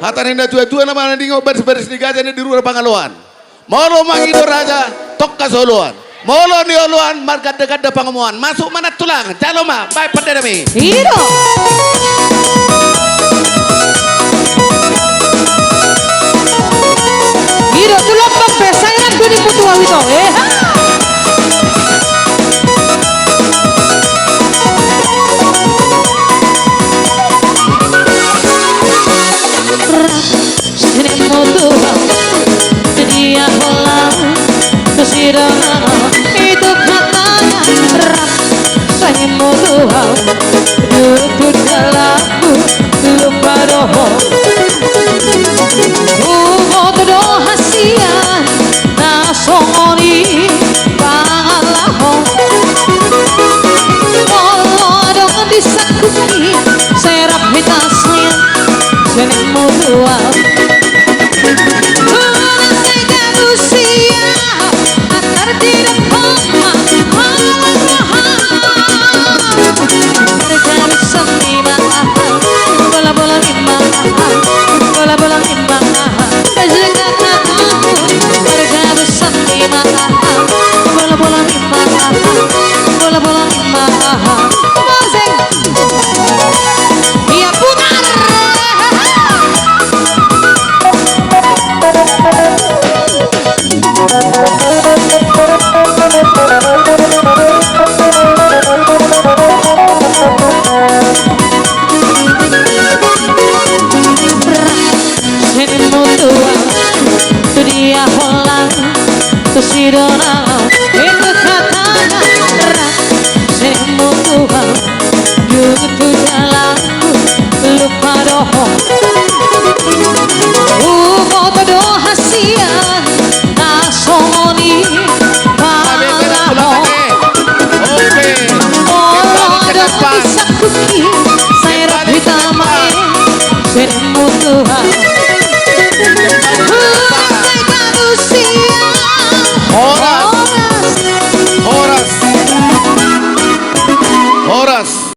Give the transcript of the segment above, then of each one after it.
Hataninda tua-tua nama nanding obat sebaris di gajah di ruang Pangaloan. Molo mangido raja tok kasoluan. Molo ni oluan marga dekat da pangamuan. Masuk mana tulang. Jaloma baik pandemi. Hiro. Hiro tulang bang pesairan gue di putu awito. Dia pulang ke Sirana itu katanya saya mau Tuhan duduk dalamku lupa doho doho hasian nasongoni pangalaho kalau dong disakuti serap hitasnya saya mau Tuhan Sirona itu katanya saya mau Tuhan duduk dalamku lupa doho doho hasian nasongoni pangalaho doho disakuti saya rapi tamai saya mau Tuhan Horas.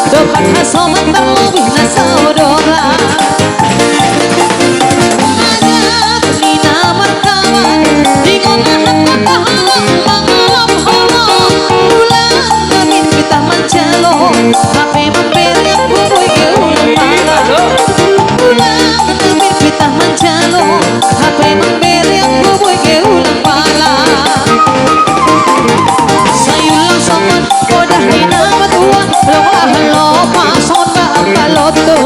Dokat hasoman terlebih nasaudara hanya pelina mertawan di konahan matahalang mangalam holong bulan kami kita mencelo HP memberi bubui keulang pala bulan kami kita mencelo HP memberi bubui keulang pala sayulang sopan kodah hina matuan lo pason ba ang kaloto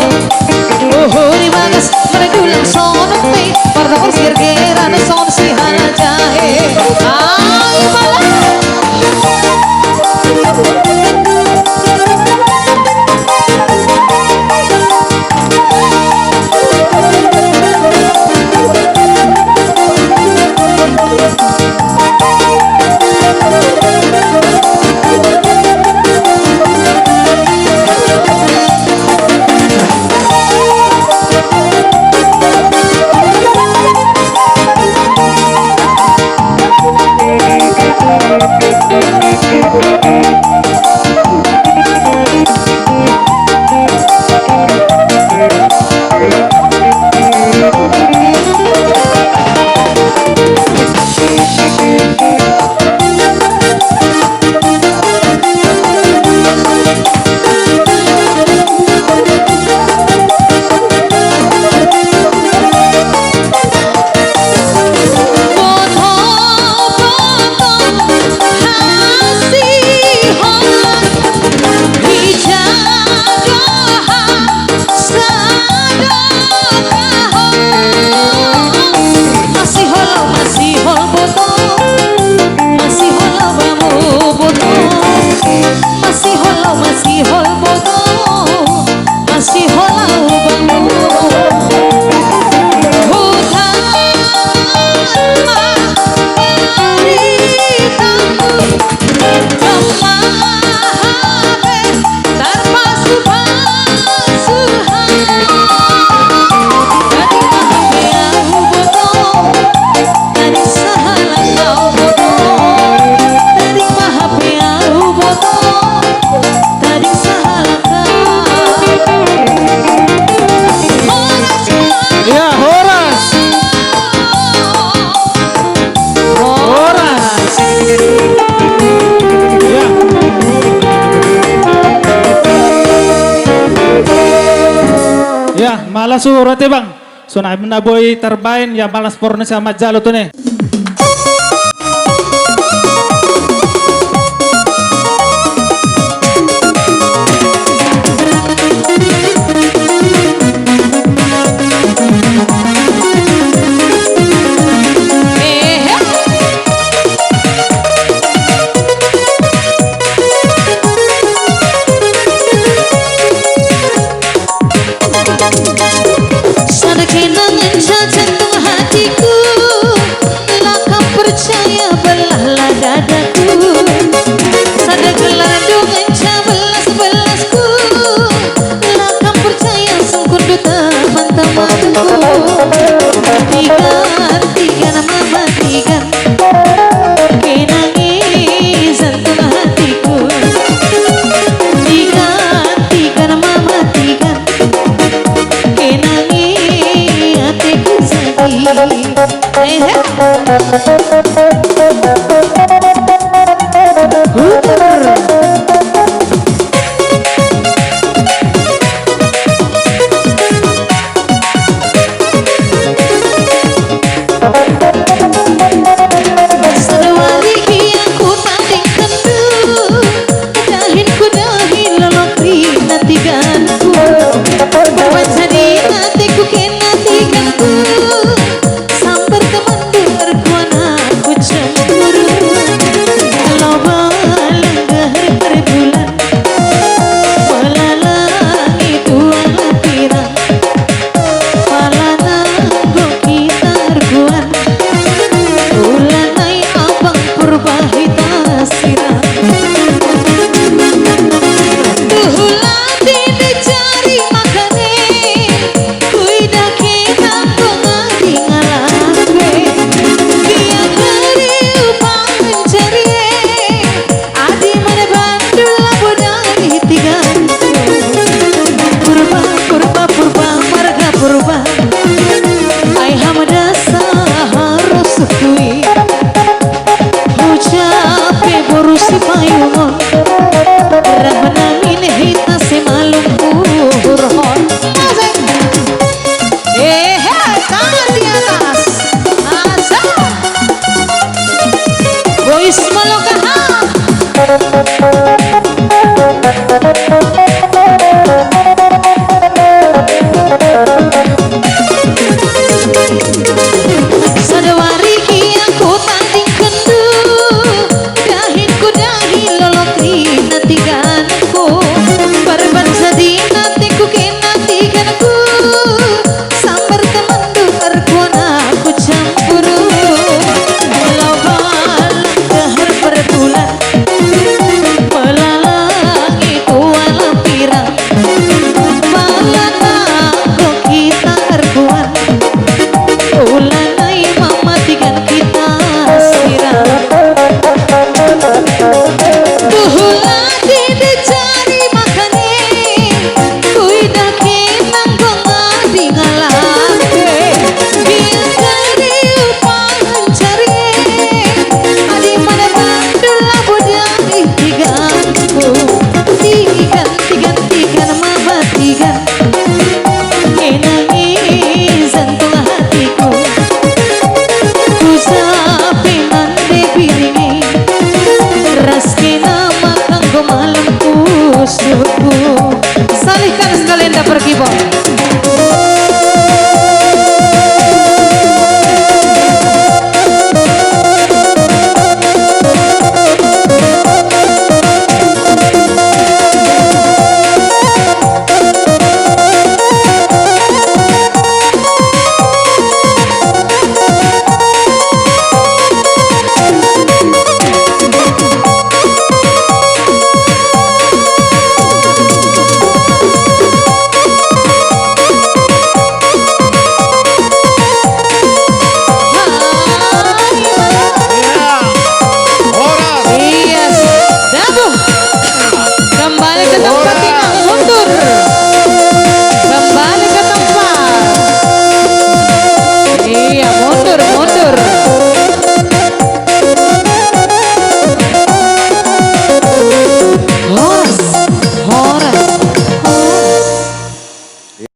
ya, malas surat ya bang. So na boy terbain ya malas porno sama jalo tuh nih. Sada kenangan jantung hatiku, lakam percaya belahlah dadaku. Sada geladungan belas-belasku, lakam percaya sungkur duta teman-temanku. Tiga nama matikan, kenangis jantung hatiku. Tiga nama matikan, kenangi hatiku sedih. Sedawali yang ku tanding tentu, dahin ku dahin lelokri nantikanku. Berbaca di hatiku kenantikanku, sambar teman berkuan aku cemburu. Loba lenggah per bulan, melalangi dua lampiran, palana kita erguan. Ulanai abang purbahita sirah, tuhulati dicari makane, kuida kita pengadi ngalabe. Dia beri upang mencari, adi mana bandul labodani tiganku. Purba marga purba, ai hamadasa harus sukui. Ucape borusi payungon, rahnamin hita semalung burhon. Tangan di atas, asal boys malokaha.